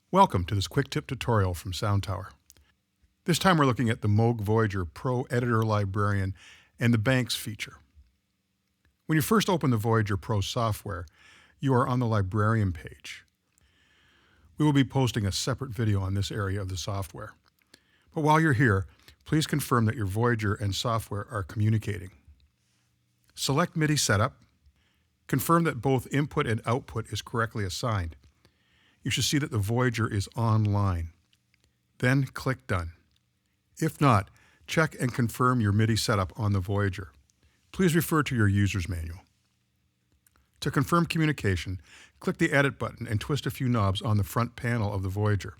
Welcome to this quick tip tutorial from Sound Tower. This time we're looking at the Moog Voyager Pro Editor Librarian and the Banks feature. When you first open the Voyager Pro software, you are on the Librarian page. We will be posting a separate video on this area of the software. But while you're here, please confirm that your Voyager and software are communicating. Select MIDI Setup. Confirm that both input and output is correctly assigned. You should see that the Voyager is online. Then click Done. If not, check and confirm your MIDI setup on the Voyager. Please refer to your user's manual. To confirm communication, click the Edit button and twist a few knobs on the front panel of the Voyager.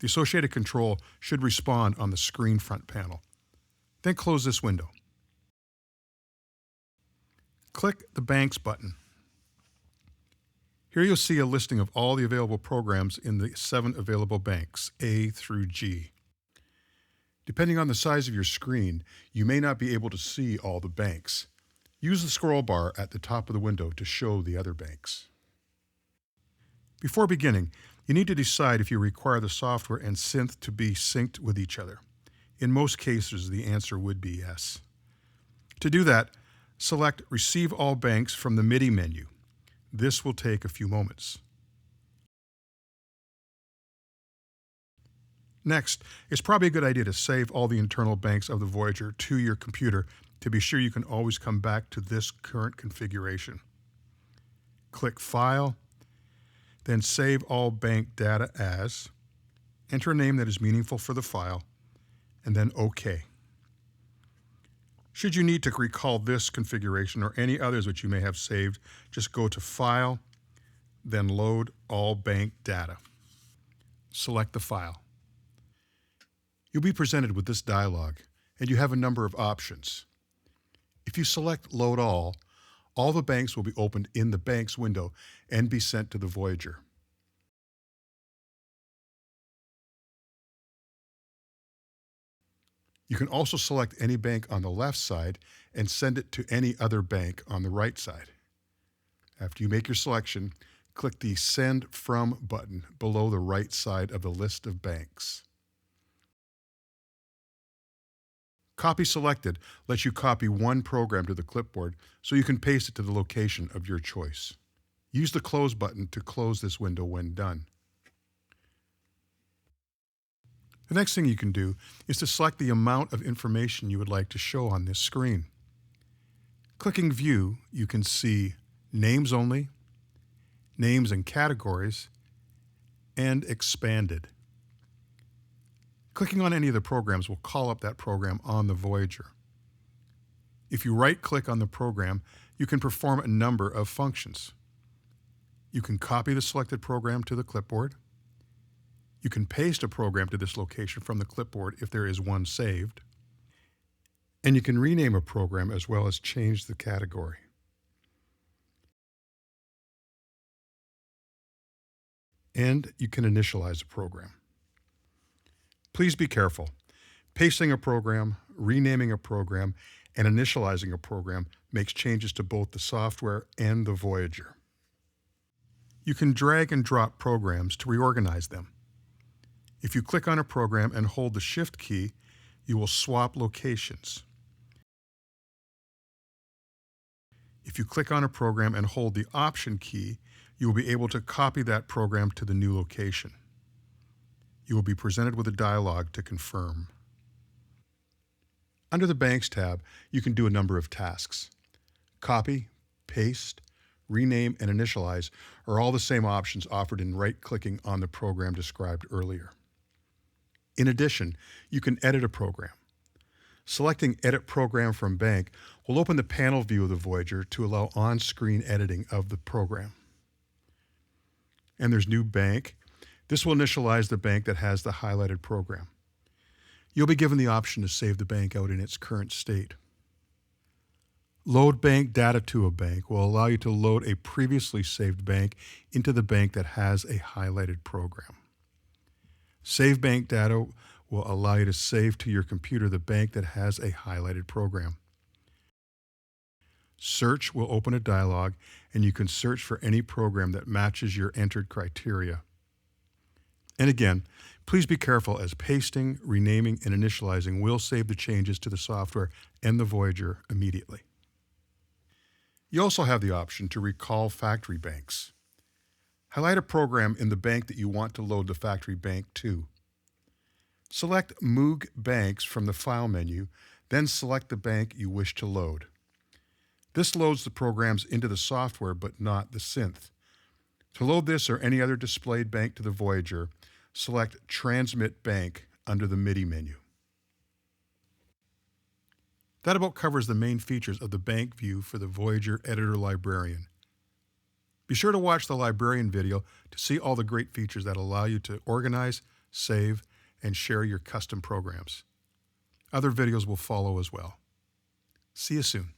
The associated control should respond on the screen front panel. Then close this window. Click the Banks button. Here you'll see a listing of all the available programs in the 7 available banks, A through G. Depending on the size of your screen, you may not be able to see all the banks. Use the scroll bar at the top of the window to show the other banks. Before beginning, you need to decide if you require the software and synth to be synced with each other. In most cases, the answer would be yes. To do that, select Receive All Banks from the MIDI menu. This will take a few moments. Next, it's probably a good idea to save all the internal banks of the Voyager to your computer to be sure you can always come back to this current configuration. Click File, then Save All Bank Data As, enter a name that is meaningful for the file, and then OK. Should you need to recall this configuration or any others which you may have saved, just go to File, then Load All Bank Data. Select the file. You'll be presented with this dialog, and you have a number of options. If you select Load All the banks will be opened in the Banks window and be sent to the Voyager. You can also select any bank on the left side and send it to any other bank on the right side. After you make your selection, click the Send From button below the right side of the list of banks. Copy Selected lets you copy one program to the clipboard so you can paste it to the location of your choice. Use the Close button to close this window when done. The next thing you can do is to select the amount of information you would like to show on this screen. Clicking View, you can see Names Only, Names and Categories, and Expanded. Clicking on any of the programs will call up that program on the Voyager. If you right-click on the program, you can perform a number of functions. You can copy the selected program to the clipboard. You can paste a program to this location from the clipboard if there is one saved. And you can rename a program as well as change the category. And you can initialize a program. Please be careful. Pasting a program, renaming a program, and initializing a program makes changes to both the software and the Voyager. You can drag and drop programs to reorganize them. If you click on a program and hold the Shift key, you will swap locations. If you click on a program and hold the Option key, you will be able to copy that program to the new location. You will be presented with a dialog to confirm. Under the Banks tab, you can do a number of tasks. Copy, paste, rename, and initialize are all the same options offered in right-clicking on the program described earlier. In addition, you can edit a program. Selecting Edit Program from Bank will open the panel view of the Voyager to allow on-screen editing of the program. And there's New Bank. This will initialize the bank that has the highlighted program. You'll be given the option to save the bank out in its current state. Load Bank Data to a bank will allow you to load a previously saved bank into the bank that has a highlighted program. Save Bank Data will allow you to save to your computer the bank that has a highlighted program. Search will open a dialog, and you can search for any program that matches your entered criteria. And again, please be careful as pasting, renaming, and initializing will save the changes to the software and the Voyager immediately. You also have the option to recall factory banks. Highlight a program in the bank that you want to load the factory bank to. Select Moog Banks from the File menu, then select the bank you wish to load. This loads the programs into the software but not the synth. To load this or any other displayed bank to the Voyager, select Transmit Bank under the MIDI menu. That about covers the main features of the bank view for the Voyager Editor Librarian. Be sure to watch the Librarian video to see all the great features that allow you to organize, save, and share your custom programs. Other videos will follow as well. See you soon.